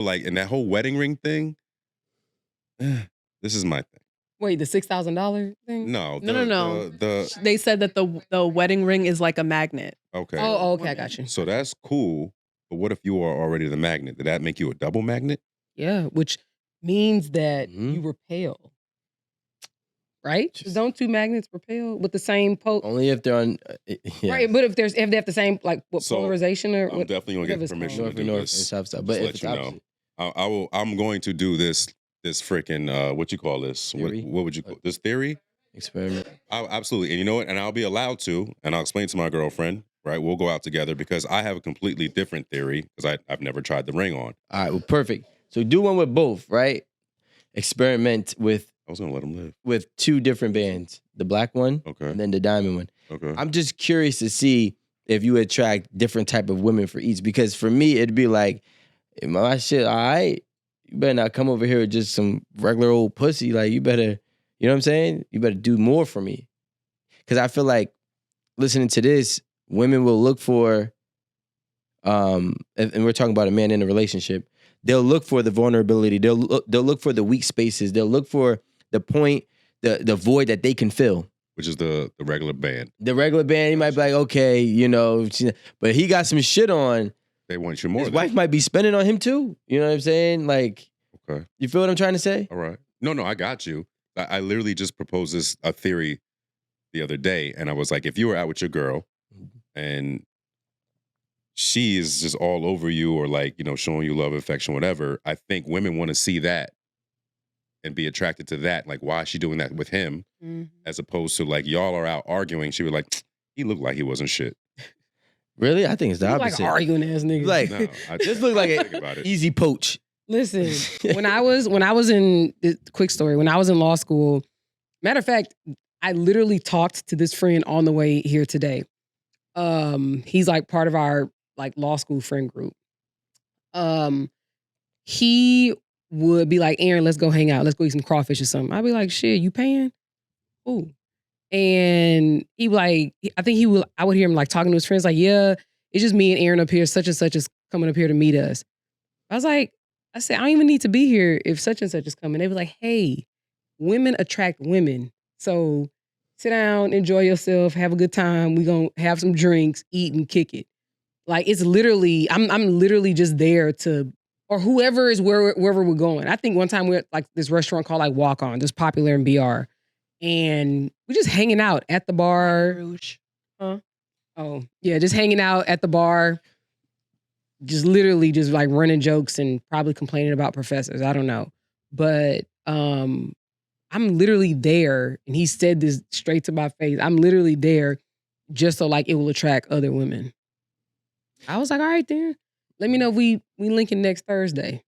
Like, and that whole wedding ring thing, this is my thing. Wait, the $6,000 thing? No. No. The They said that the wedding ring is like a magnet. okay. Oh, okay, I got you. So that's cool. But what if you are already the magnet? Did that make you a double magnet? Yeah, which means that you repel. Right? Don't two magnets repel with the same Only if they're on. Yeah. Right, but if they have the same So, polarization or I'm what, definitely gonna get whatever it's permission called. to do North this. and south side. Just But to if let it's you know, opposite. I will. I'm going to do this freaking what you call this? Theory? What would you call this theory? Experiment. Absolutely. And you know what? And I'll be allowed to, and I'll explain to my girlfriend. Right, we'll go out together because I have a completely different theory because I've never tried the ring on. All right, well, perfect. So do one with both, right? Experiment with. I was gonna let him live. With 2 different bands, the black one, and then the diamond one. Okay. I'm just curious to see if you attract different type of women for each, because for me it'd be like, my shit, all right, you better not come over here with just some regular old pussy. Like, you better, you know what I'm saying? You better do more for me, because I feel like listening to this, women will look for, and we're talking about a man in a relationship. They'll look for the vulnerability. They'll look for the weak spaces. They'll look for the point, the void that they can fill. Which is the regular band. The regular band, he might be like, okay, you know, but he got some shit on. They want you more. His wife might be spending on him too. You know what I'm saying? Like, okay, you feel what I'm trying to say? All right. No, I got you. I literally just proposed a theory the other day, and I was like, if you were out with your girl and she is just all over you, or like, you know, showing you love, affection, whatever, I think women want to see that and be attracted to that. Like, why is she doing that with him? As opposed to like, y'all are out arguing. She was like, he looked like he wasn't shit. Really? I think it's the You opposite. like arguing ass niggas. Like, No, this look like an easy poach. Listen, when I was in, quick story, when I was in law school, matter of fact, I literally talked to this friend on the way here today. He's like part of our like law school friend group. He would be like, Aaron, let's go hang out. Let's go eat some crawfish or something. I'd be like, shit, you paying? Ooh. And he like, I would hear him like talking to his friends like, yeah, it's just me and Aaron up here. Such and such is coming up here to meet us. I said, I don't even need to be here if such and such is coming. They be like, hey, women attract women. So sit down, enjoy yourself, have a good time. We gonna have some drinks, eat and kick it. Like, it's literally, I'm literally just there to, or whoever is wherever we're going. I think one time we were at like this restaurant called like Walk On, just popular in BR. And we're just hanging out at the bar. Huh? Oh, yeah, just hanging out at the bar. Just literally just like running jokes and probably complaining about professors. I don't know. But I'm literally there. And he said this straight to my face. I'm literally there just so like it will attract other women. I was like, all right then. Let me know if we linking next Thursday.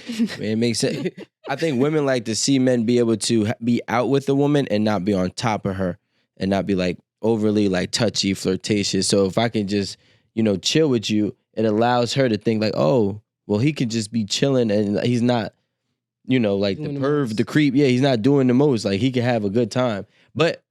It makes sense. I think women like to see men be able to be out with a woman and not be on top of her and not be like overly like touchy, flirtatious. So if I can just, you know, chill with you, it allows her to think like, oh, well, he can just be chilling and he's not, you know, like doing the perv, the creep. Yeah, he's not doing the most. Like, he can have a good time. But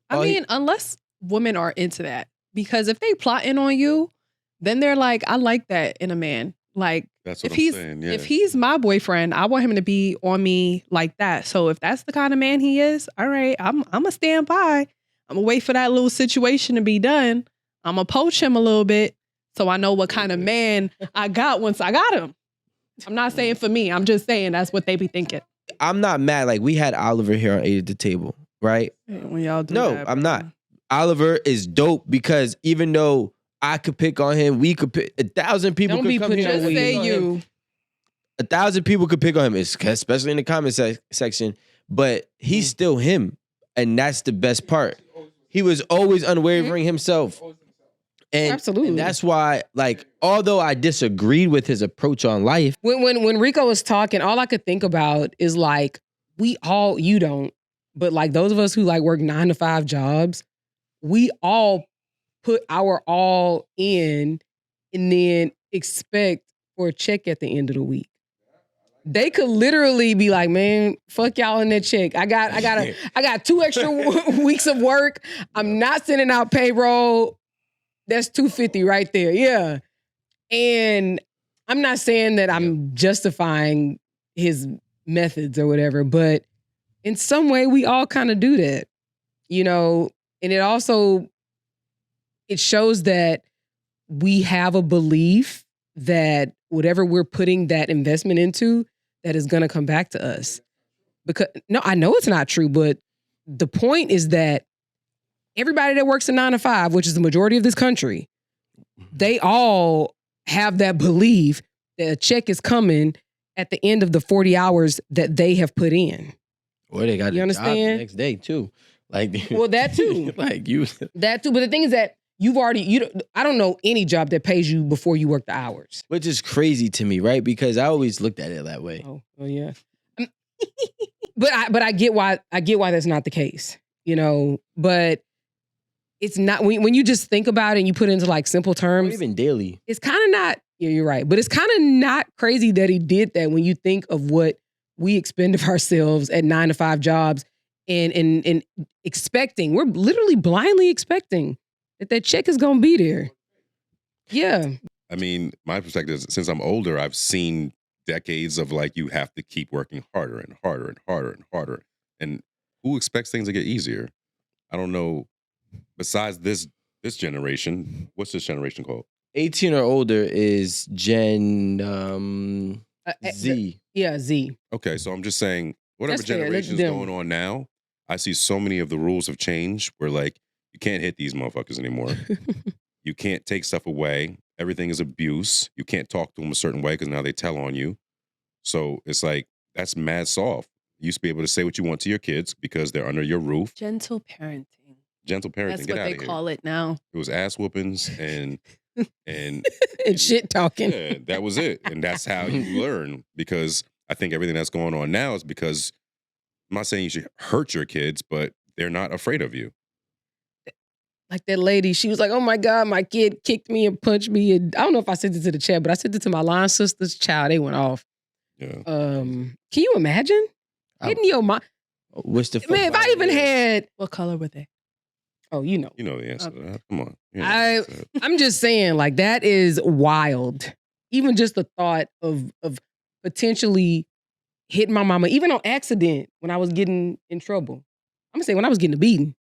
I mean, unless women are into that, because if they plotting on you, then they're like, I like that in a man. Like, that's what if I'm saying. Yeah. if he's my boyfriend, I want him to be on me like that. So if that's the kind of man he is, all right, I'm gonna stand by. I'm gonna wait for that little situation to be done. I'm gonna poach him a little bit so I know what kind of man I got once I got him. I'm not saying for me. I'm just saying that's what they be thinking. I'm not mad. Like, we had Oliver here on 8 at the Table, right? When y'all do No, that, I'm not. Oliver is dope because even though I could pick on him, we could pick 1,000 people. Don't could be come putting here your and weed pick on on him. him. 1,000 people could pick on him, especially in the comment section. But he's still him, and that's the best part. He was always unwavering himself. And, Absolutely. and that's why, like, although I disagreed with his approach on life. When Rico was talking, all I could think about is like, you don't, but like those of us who like work 9 to 5 jobs, we all put our all in and then expect for a check at the end of the week. They could literally be like, man, fuck y'all in that check. I got 2 extra weeks of work. I'm not sending out payroll. That's $250 right there. Yeah. And I'm not saying that I'm justifying his methods or whatever, but in some way we all kind of do that, you know, and it shows that we have a belief that whatever we're putting that investment into, that is going to come back to us. Because no, I know it's not true, but the point is that everybody that works a 9 to 5, which is the majority of this country, they all have that belief that a check is coming at the end of the 40 hours that they have put in. Or they got You a job the understand? next day too. Like, Well, that too. like you. That too. But the thing is that I don't know any job that pays you before you work the hours. Which is crazy to me, right? Because I always looked at it that way. Oh yeah. But I get why that's not the case, you know. But it's not when you just think about it and you put it into like simple Or terms. even daily. It's kind of not. Yeah, you're right. But it's kind of not crazy that he did that when you think of what we expend of ourselves at 9 to 5 jobs and expecting. We're literally blindly expecting that check is gonna be there. Yeah. I mean, my perspective is since I'm older, I've seen decades of like you have to keep working harder and harder and harder and harder. And who expects things to get easier? I don't know. Besides this generation, what's this generation called? 18 or older is Gen Z. Yeah, Z. Okay, so I'm just saying, whatever That's fair. generation is Them. going on now, I see so many of the rules have changed where like you can't hit these motherfuckers anymore. You can't take stuff away. Everything is abuse. You can't talk to them a certain way because now they tell on you. So it's like, that's mad soft. You used to be able to say what you want to your kids because they're under your roof. Gentle parenting. Gentle parenting. That's Get what out they of here. call it now. It was ass whoopings and And shit talking. yeah, that was it. And that's how you learn, because I think everything that's going on now is because I'm not saying you should hurt your kids, but they're not afraid of you. Like that lady, she was like, "Oh my God, my kid kicked me and punched me." And I don't know if I sent it to the chat, but I sent it to my line sister's child. They went off. Yeah. Can you imagine hitting your mom? What's the Man, if I even had, What color were they? oh, you know, You know the answer to that. Come on. You know the answer to that. I'm just saying, like that is wild. Even just the thought of potentially hitting my mama, even on accident when I was getting in trouble. I'm gonna say when I was getting a beating,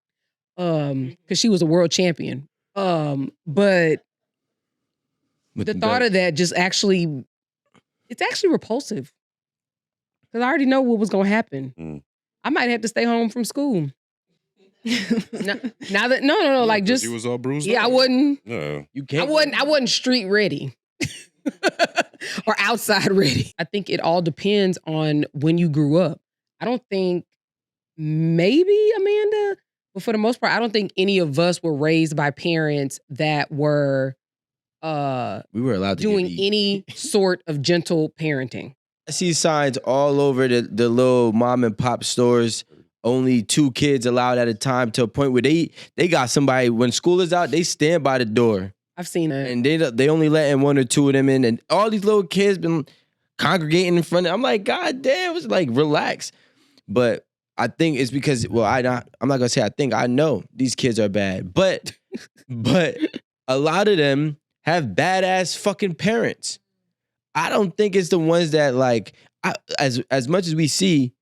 because she was a world champion. But With the thought of that just actually, it's actually repulsive. Because I already know what was gonna happen. Mm. I might have to stay home from school. Now that no, like just you was all bruised yeah, up. I wouldn't. No. You I can't. wasn't street ready or outside ready. I think it all depends on when you grew up. I don't think maybe Amanda, but for the most part, I don't think any of us were raised by parents that were We were allowed to doing get beat. any sort of gentle parenting. I see signs all over the little mom and pop stores. Only 2 kids allowed at a time, to a point where they got somebody when school is out. They stand by the door, I've seen that. and they only letting 1 or 2 of them in, and all these little kids been congregating in front of. I'm like, God damn, it was like relax. But I think it's because I'm not gonna say I think I know these kids are bad, but a lot of them have badass fucking parents. I don't think it's the ones that like as much as we see.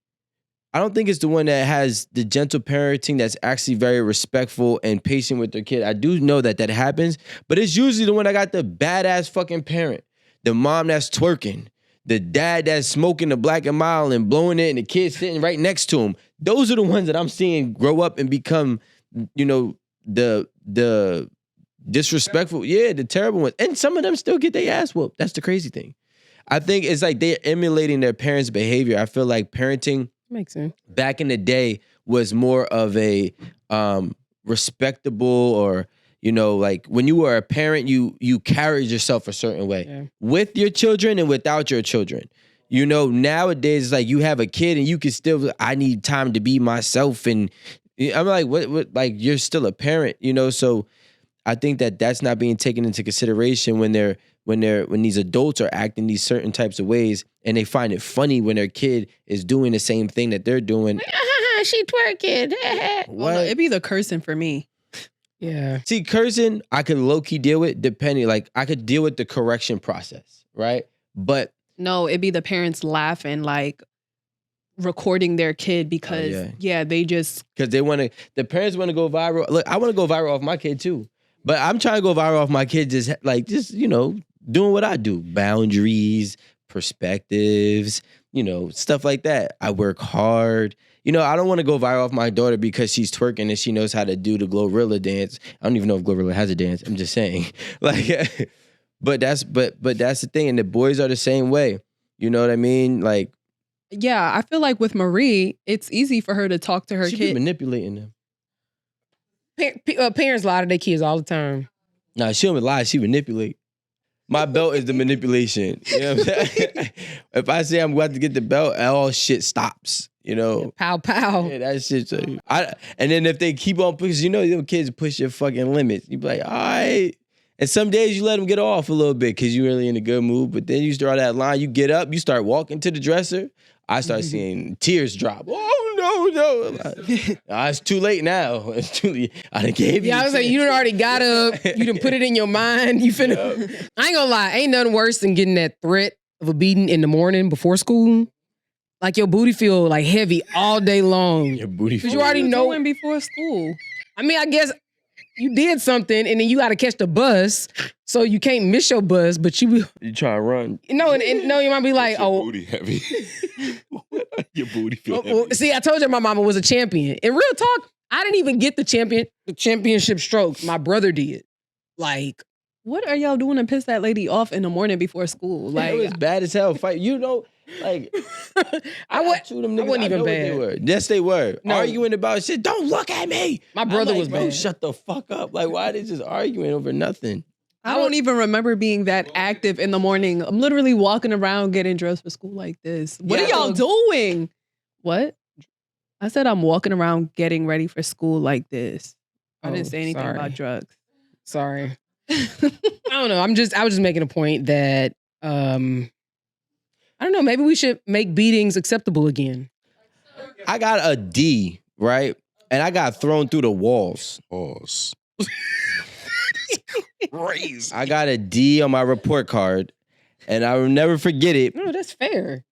I don't think it's the one that has the gentle parenting that's actually very respectful and patient with their kid. I do know that happens, but it's usually the one that got the badass fucking parent. The mom that's twerking. The dad that's smoking the Black and Mild and blowing it, and the kid sitting right next to him. Those are the ones that I'm seeing grow up and become, the disrespectful, the terrible ones. And some of them still get their ass whooped. That's the crazy thing. I think it's like they're emulating their parents' behavior. I feel like parenting Makes sense. back in the day was more of a respectable, or like when you were a parent, you carried yourself a certain way with your children and without your children. Nowadays it's like you have a kid and you can still, I need time to be myself, and I'm like, what like you're still a parent, so I think that's not being taken into consideration when these adults are acting these certain types of ways, and they find it funny when their kid is doing the same thing that they're doing. She twerking. What? It'd be the cursing for me. Yeah. See, cursing, I could low-key deal with, depending, like I could deal with the correction process, right? But No, it'd be the parents laughing, like recording their kid because they just because the parents want to go viral. Look, I want to go viral off my kid too, but I'm trying to go viral off my kid just doing what I do, boundaries, perspectives, stuff like that. I work hard. I don't want to go viral off my daughter because she's twerking and she knows how to do the Glorilla dance. I don't even know if Glorilla has a dance. I'm just saying, like, but that's the thing, and the boys are the same way. You know what I mean? Like, yeah, I feel like with Marie, it's easy for her to talk to her she be kid. manipulating them. Parents lie to their kids all the time. Nah, she don't lie. She manipulate. My belt is the manipulation. You know what I'm saying? If I say I'm about to get the belt, all shit stops. Pow pow. Yeah, that shit. And then if they keep on pushing, them kids push your fucking limits. You be like, all right. And some days you let them get off a little bit because you're really in a good mood. But then you draw that line. You get up. You start walking to the dresser. I start seeing tears drop. Oh, no. It's too late now. It's too late. I done gave you. Yeah, I was like, you done already got up. You done put it in your mind. You finna. I ain't gonna lie. Ain't nothing worse than getting that threat of a beating in the morning before school. Like your booty feel like heavy all day long. Your booty feel. Because you already know. Doing before school. I mean, I guess you did something and then you got to catch the bus. So you can't miss your bus, but you try to run. No, and no, you might be like, your booty heavy. Your booty feel heavy. Well, see, I told you my mama was a champion. In real talk, I didn't even get the championship stroke. My brother did. Like, what are y'all doing to piss that lady off in the morning before school? Like, it was bad as hell. Fight, like I wasn't even bad. They were. Yes, they were. No. Arguing about shit. Don't look at me. My brother was bro, bad. shut the fuck up. Like, why are they just arguing over nothing? I don't even remember being that active in the morning. I'm literally walking around getting dressed for school like this. What are y'all doing? What? I said I'm walking around getting ready for school like this. I didn't say anything about drugs. Sorry. I don't know. I was just making a point that I don't know, maybe we should make beatings acceptable again. I got a D, right? And I got thrown through the walls. Pause. Crazy. I got a D on my report card, and I will never forget it. No, that's fair.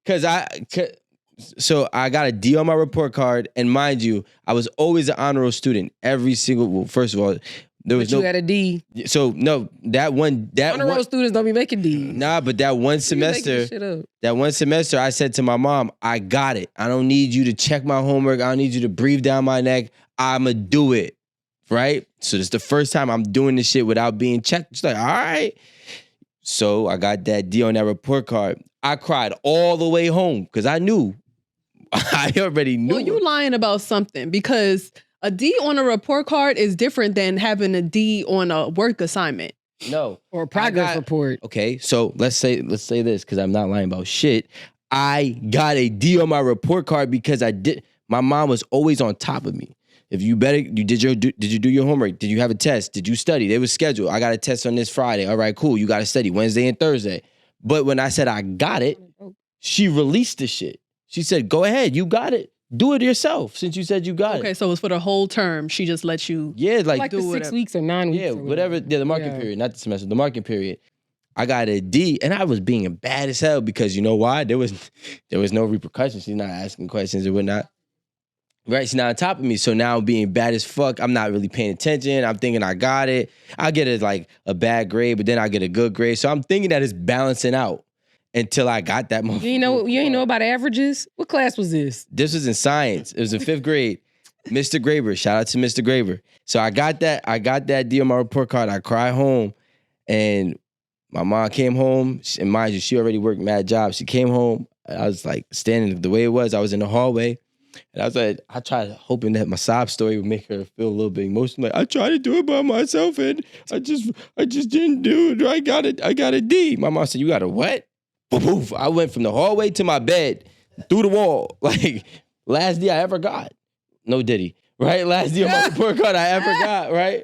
So I got a D on my report card, and mind you, I was always an honor roll student. First of all, there was you had a D. So no, honor roll students don't be making D. Nah, but that one semester, I said to my mom, I got it. I don't need you to check my homework. I don't need you to breathe down my neck. I'ma do it. Right? So this is the first time I'm doing this shit without being checked. She's like, all right. So I got that D on that report card. I cried all the way home because I knew. I already knew. Well, you lying about something because a D on a report card is different than having a D on a work assignment. No. Or a progress report. Okay, so let's say this because I'm not lying about shit. I got a D on my report card because my mom was always on top of me. If did you do your homework? Did you have a test? Did you study? They was scheduled. I got a test on this Friday. All right, cool. You got to study Wednesday and Thursday. But when I said I got it, she released the shit. She said, go ahead. You got it. Do it yourself since you said you got it. Okay, so it was for the whole term. She just let you. Yeah, like the 6 weeks or 9 weeks. Yeah, whatever. Yeah, the marking period, not the semester, the marking period. I got a D, and I was being bad as hell because you know why? There was no repercussions. She's not asking questions or whatnot. Right, she's not on top of me. So now being bad as fuck, I'm not really paying attention. I'm thinking I got it. I get a bad grade, but then I get a good grade. So I'm thinking that it's balancing out until I got that moment. You ain't know about averages? What class was this? This was in science. It was in 5th grade. Mr. Graber. Shout out to Mr. Graber. So I got that D on my report card. I cried home, and my mom came home. And mind you, she already worked mad jobs. She came home. I was like standing the way it was. I was in the hallway. And I was like, I tried hoping that my sob story would make her feel a little bit emotional. Like, I tried to do it by myself and I just didn't do it. I got a D. My mom said, you got a what? Poof. I went from the hallway to my bed, through the wall. Like, last D I ever got. No Diddy. Right? Last D on my report card I ever got, right?